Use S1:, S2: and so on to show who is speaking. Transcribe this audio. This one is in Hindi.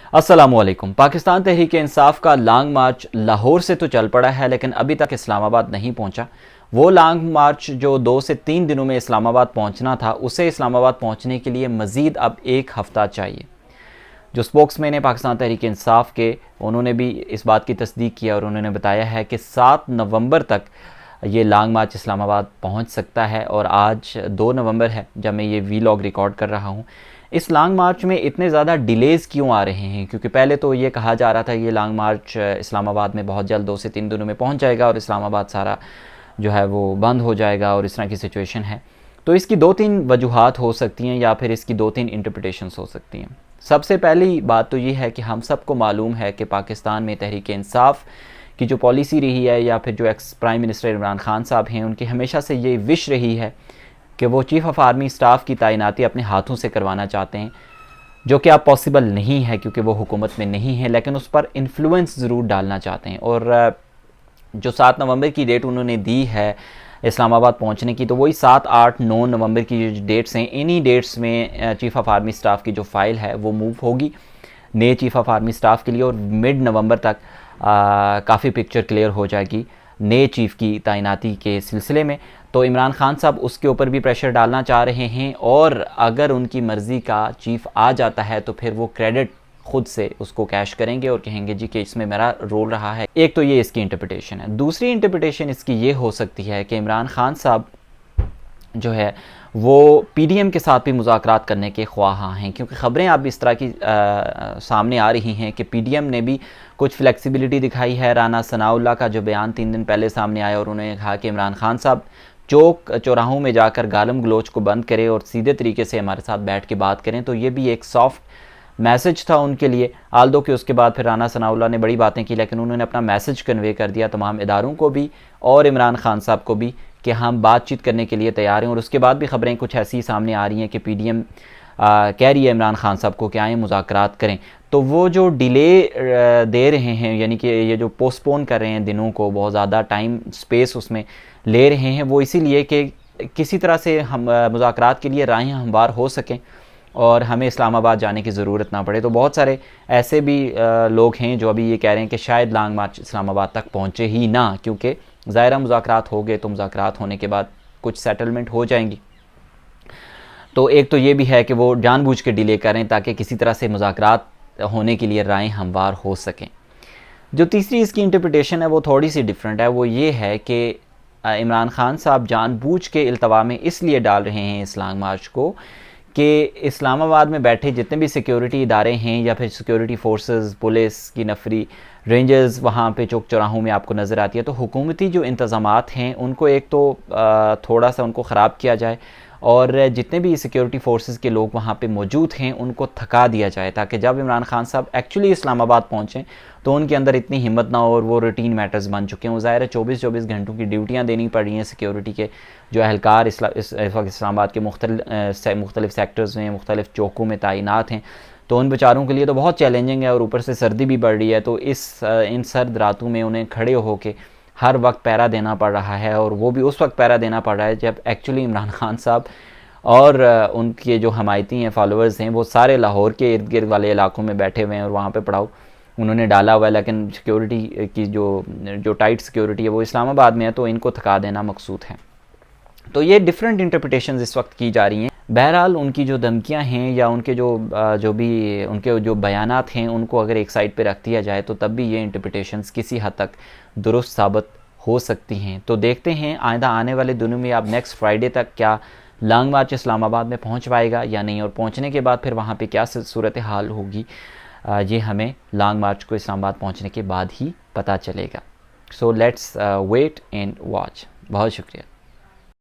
S1: अस्सलामुअलैकुम। पाकिस्तान तहरीक इंसाफ का लॉन्ग मार्च लाहौर से तो चल पड़ा है, लेकिन अभी तक इस्लामाबाद नहीं पहुंचा। वो लॉन्ग मार्च जो 2 से 3 दिनों में इस्लामाबाद पहुंचना था, उसे इस्लामाबाद पहुंचने के लिए मज़ीद अब 1 हफ़्ता चाहिए। जो स्पोक्समैन है पाकिस्तान तहरीक इंसाफ के, उन्होंने भी इस बात की तस्दीक किया और उन्होंने बताया है कि 7 नवंबर तक ये लॉन्ग मार्च इस्लामाबाद पहुंच सकता है। और आज 2 नवंबर है जब मैं ये वीलॉग रिकॉर्ड कर रहा हूं। इस लॉन्ग मार्च में इतने ज़्यादा डिलेज़ क्यों आ रहे हैं? क्योंकि पहले तो ये कहा जा रहा था ये लॉन्ग मार्च इस्लामाबाद में बहुत जल्द 2 से 3 दिनों में पहुंच जाएगा और इस्लामाबाद सारा जो है वो बंद हो जाएगा और इस तरह की सिचुएशन है। तो इसकी 2-3 वजूहात हो सकती हैं या फिर इसकी 2-3 इंटरप्रिटेशंस हो सकती हैं। सबसे पहली बात तो ये है कि हम सबको मालूम है कि पाकिस्तान में तहरीक इंसाफ की जो पॉलिसी रही है, या फिर जो ex prime minister Imran Khan साहब हैं, उनकी हमेशा से ये विश रही है कि वो चीफ़ ऑफ आर्मी स्टाफ की तैनाती अपने हाथों से करवाना चाहते हैं, जो कि अब पॉसिबल नहीं है क्योंकि वो हुकूमत में नहीं है, लेकिन उस पर इन्फ्लुएंस ज़रूर डालना चाहते हैं। और जो 7 नवंबर की डेट उन्होंने दी है इस्लामाबाद पहुंचने की, तो वही 7, 8, 9 नवंबर की जो डेट्स हैं, इन्हीं डेट्स में चीफ़ ऑफ आर्मी स्टाफ की जो फ़ाइल है वो मूव होगी नए चीफ़ ऑफ आर्मी स्टाफ के लिए, और मिड नवंबर तक काफ़ी पिक्चर क्लियर हो जाएगी नए चीफ़ की तैनाती के सिलसिले में। तो इमरान खान साहब उसके ऊपर भी प्रेशर डालना चाह रहे हैं, और अगर उनकी मर्ज़ी का चीफ़ आ जाता है तो फिर वो क्रेडिट खुद से उसको कैश करेंगे और कहेंगे जी कि इसमें मेरा रोल रहा है। एक तो ये इसकी इंटरप्रिटेशन है। दूसरी इंटरप्रिटेशन इसकी ये हो सकती है कि इमरान खान साहब जो है वो पीडीएम के साथ भी मुज़ाकरात करने के ख्वाह हैं, क्योंकि ख़बरें अब इस तरह की सामने आ रही हैं कि पीडीएम ने भी कुछ फ्लेक्सिबिलिटी दिखाई है। राना सनाउल्लाह का जो बयान 3 दिन पहले सामने आया और उन्होंने कहा कि इमरान खान साहब चौक चौराहों में जाकर गालम गलोच को बंद करें और सीधे तरीके से हमारे साथ बैठ के बात करें, तो ये भी एक सॉफ्ट मैसेज था उनके लिए। आल्दो कि उसके बाद फिर राना सनाउल्लाह ने बड़ी बातें की, लेकिन उन्होंने अपना मैसेज कन्वे कर दिया तमाम इदारों को भी और इमरान खान साहब को भी कि हम बातचीत करने के लिए तैयार हैं। और उसके बाद भी ख़बरें कुछ ऐसी सामने आ रही हैं कि पीडीएम कह रही है इमरान खान साहब को कि आएँ मुज़ाकरात करें। तो वो जो डिले दे रहे हैं, यानी कि ये जो पोस्टपोन कर रहे हैं दिनों को, बहुत ज़्यादा टाइम स्पेस उसमें ले रहे हैं, वो इसीलिए कि किसी तरह से हम मुज़ाकरात के लिए राहें हमवार हो सकें और हमें इस्लामाबाद जाने की ज़रूरत ना पड़े। तो बहुत सारे ऐसे भी लोग हैं जो अभी ये कह रहे हैं कि शायद लॉन्ग मार्च इस्लामाबाद तक पहुँचे ही ना, क्योंकि ज़ाहिरा मुज़ाकरात हो गए तो मुज़ाकरात होने के बाद कुछ सेटलमेंट हो जाएंगी। तो एक तो ये भी है कि वो जानबूझ के डिले करें ताकि किसी तरह से मुज़ाकरात होने के लिए राहें हमवार हो सकें। जो तीसरी इसकी इंटरप्रिटेशन है वो थोड़ी सी डिफरेंट है। वो ये है कि इमरान खान साहब जानबूझ के इल्तवा में इसलिए डाल रहे हैं इस लॉन्ग मार्च को कि इस्लामाबाद में बैठे जितने भी सिक्योरिटी इदारे हैं या फिर सिक्योरिटी फोर्सेस, पुलिस की नफरी, रेंजर्स वहाँ पे चौक चौराहों में आपको नज़र आती है, तो हुकूमती जो इंतज़ामात हैं उनको एक तो थोड़ा सा उनको ख़राब किया जाए और जितने भी सिक्योरिटी फोर्सेस के लोग वहाँ पे मौजूद हैं उनको थका दिया जाए, ताकि जब इमरान खान साहब एक्चुअली इस्लामाबाद पहुँचें तो उनके अंदर इतनी हिम्मत ना हो और वो रूटीन मैटर्स बन चुके हैं। वो ज़ाहिर है 24-24 घंटों की ड्यूटियाँ देनी पड़ रही हैं सिक्योरिटी के जो एहलकार इस वक्त इस्लामाबाद के मुख्तलिफ सेक्टर्स में, मुख्तलिफ चौकों में तैनात हैं। तो उन बेचारों के लिए तो बहुत चैलेंजिंग है और ऊपर से सर्दी भी बढ़ रही है, तो इन सर्द रातों में उन्हें खड़े होकर हर वक्त पहरा देना पड़ रहा है, और वो भी उस वक्त पहरा देना पड़ रहा है जब एक्चुअली इमरान खान साहब और उनके जो हमायती हैं, फॉलोअर्स हैं, वो सारे लाहौर के इर्द गिर्द वाले इलाकों में बैठे हुए हैं और वहाँ पे पड़ाव उन्होंने डाला हुआ है। लेकिन सिक्योरिटी की जो टाइट सिक्योरिटी है वो इस्लामाबाद में है, तो इनको थका देना मकसूद है। तो ये डिफरेंट इंटरप्रिटेशंस इस वक्त की जा रही हैं। बहरहाल उनकी जो धमकियां हैं या उनके उनके जो बयानात हैं उनको अगर एक साइड पे रख दिया जाए तो तब भी ये इंटरप्रिटेशंस किसी हद तक दुरुस्त साबित हो सकती हैं। तो देखते हैं आइंदा आने वाले दिनों में अब नेक्स्ट फ्राइडे तक क्या लॉन्ग मार्च इस्लामाबाद में पहुंच पाएगा या नहीं, और पहुंचने के बाद फिर वहाँ पे क्या सूरत हाल होगी, ये हमें लॉन्ग मार्च को इस्लामाबाद पहुंचने के बाद ही पता चलेगा। So let's wait and watch. बहुत शुक्रिया।